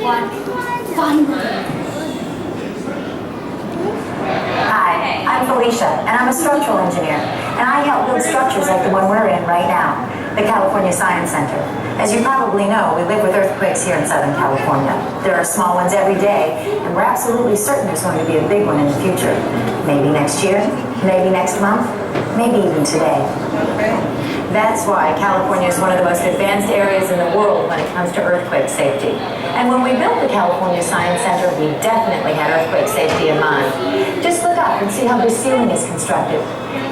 Hi, I'm Felicia, and I'm a structural engineer, and I help build structures like the one we're in right now, the California Science Center. As you probably know, we live with earthquakes here in Southern California. There are small ones every day, and we're absolutely certain there's going to be a big one in the future. Maybe next year, maybe next month, maybe even today. That's why California is one of the most advanced areas in the world when it comes to earthquake safety. And when we built the California Science Center, we definitely had earthquake safety in mind. Just look up and see how the ceiling is constructed.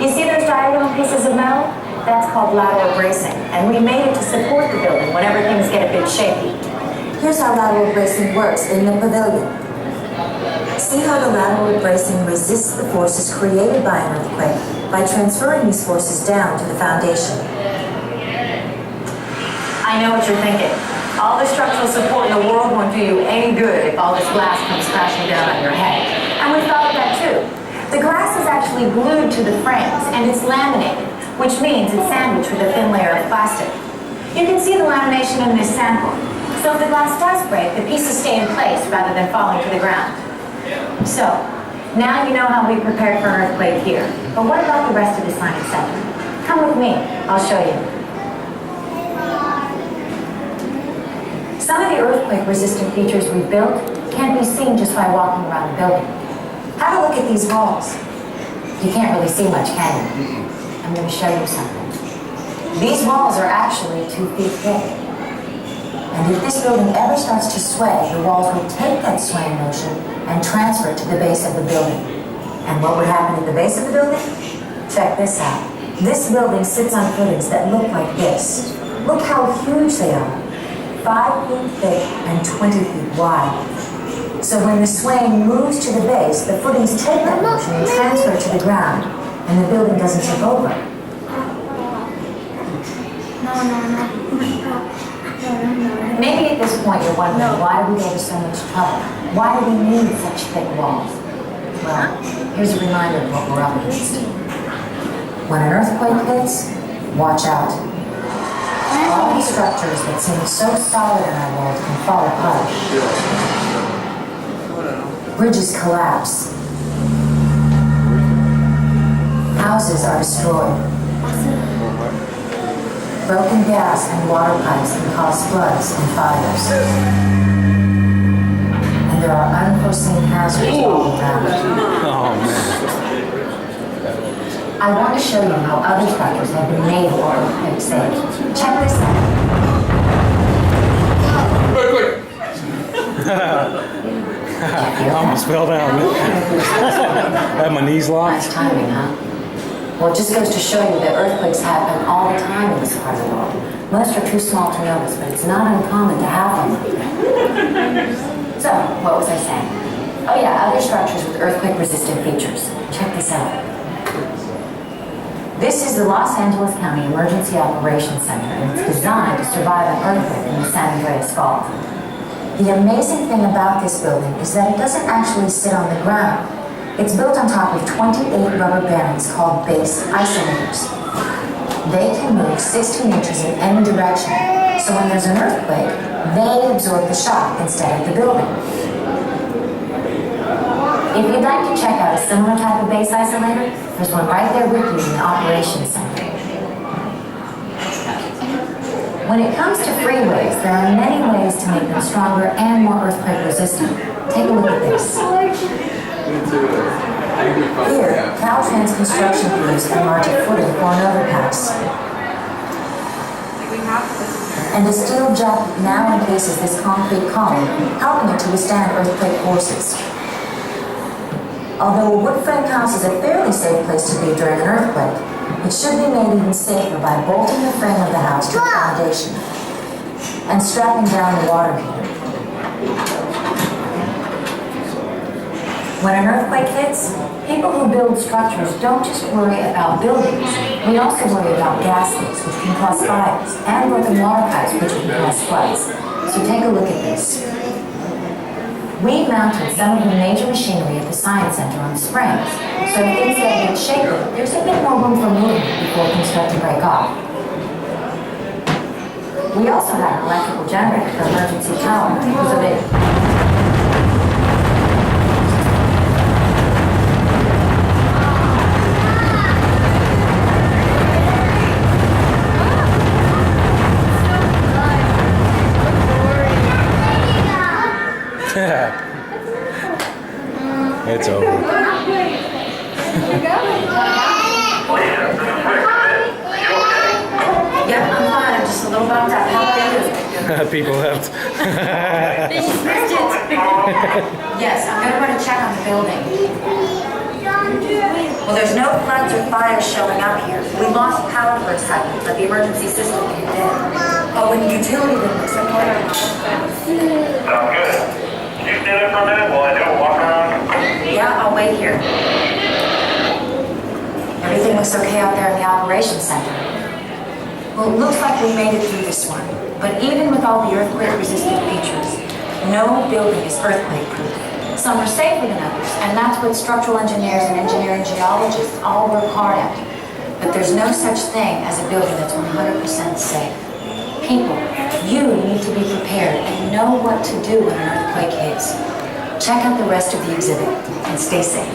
You see those diagonal pieces of metal? That's called lateral bracing, and we made it to support the building whenever things get a bit shaky. Here's how lateral bracing works in the pavilion. See how the lateral bracing resists the forces created by an earthquake by transferring these forces down to the foundation. I know what you're thinking. All the structural support in the world won't do you any good if all this glass comes crashing down on your head. And we thought of that too. The glass is actually glued to the frames, and it's laminated, which means it's sandwiched with a thin layer of plastic. You can see the lamination in this sample. So if the glass does break, the pieces stay in place rather than falling to the ground. So, now you know how we prepared for an earthquake here. But what about the rest of the Science Center? Come with me, I'll show you. Some of the earthquake-resistant features we built can't be seen just by walking around the building. Have a look at these walls. You can't really see much, can you? I'm going to show you something. These walls are actually 2 feet thick. And if this building ever starts to sway, the walls will take that swaying motion and transfer it to the base of the building. And what would happen at the base of the building? Check this out. This building sits on footings that look like this. Look how huge they are. 5 feet thick and 20 feet wide. So when the swaying moves to the base, the footings take that motion and transfer it to the ground, and the building doesn't tip over. Maybe at this point you're wondering why we go to so much trouble. Why do we need such thick walls? Well, here's a reminder of what we're up against. When an earthquake hits, watch out. All the structures that seem so solid in our world can fall apart. Bridges collapse. Houses are destroyed. Broken gas and water pipes can cause floods and fires. And there are unforeseen hazards all around. Oh, man. I want to show you how other structures have been made for earthquake safe. Check this out. I almost fell down. I had my knees locked. Nice timing, huh? Well, it just goes to show you that earthquakes happen all the time in this part of the world. Most are too small to notice, but it's not uncommon to have them like that. So, what was I saying? Oh yeah, other structures with earthquake-resistant features. Check this out. This is the Los Angeles County Emergency Operations Center, and it's designed to survive an earthquake in the San Andreas Fault. The amazing thing about this building is that it doesn't actually sit on the ground. It's built on top of 28 rubber bearings called base isolators. They can move 16 inches in any direction, so when there's an earthquake, they absorb the shock instead of the building. If you'd like to check out a similar type of base isolator, there's one right there with you in the operations center. When it comes to freeways, there are many ways to make them stronger and more earthquake resistant. Take a look at this. Here, Caltrans construction crews enlarge a footing for an overpass. And the steel jet now encases this concrete column, helping it to withstand earthquake forces. Although a wood frame house is a fairly safe place to be during an earthquake, it should be made even safer by bolting the frame of the house to the foundation and strapping down the water heater. When an earthquake hits, people who build structures don't just worry about buildings. We also worry about gas leaks, which can cause fires, and broken water pipes, which can cause floods. So take a look at this. We've mounted some of the major machinery at the Science Center on springs, so if things get a bit shaky, there's a bit more room for movement before things start to break off. We also have an electrical generator for emergency power. It was a bit. It's over. Yeah, I'm fine. I'm just a little bummed out. How about you? People left. Yes, I'm gonna run a check on the building. Well, there's no floods or fires showing up here. We lost power for a second, but the emergency system kicked in. Oh, and the utility bill looks okay. Sounds good. Can you stay there for a minute while I do a walk around? Yeah, I'll wait here. Everything looks okay out there in the operations center. Well, it looks like we made it through this one. But even with all the earthquake-resistant features, no building is earthquake-proof. Some are safer than others, and that's what structural engineers and engineering geologists all work hard at. But there's no such thing as a building that's 100% safe. People, you need to be prepared and know what to do when an earthquake hits. Check out the rest of the exhibit and stay safe.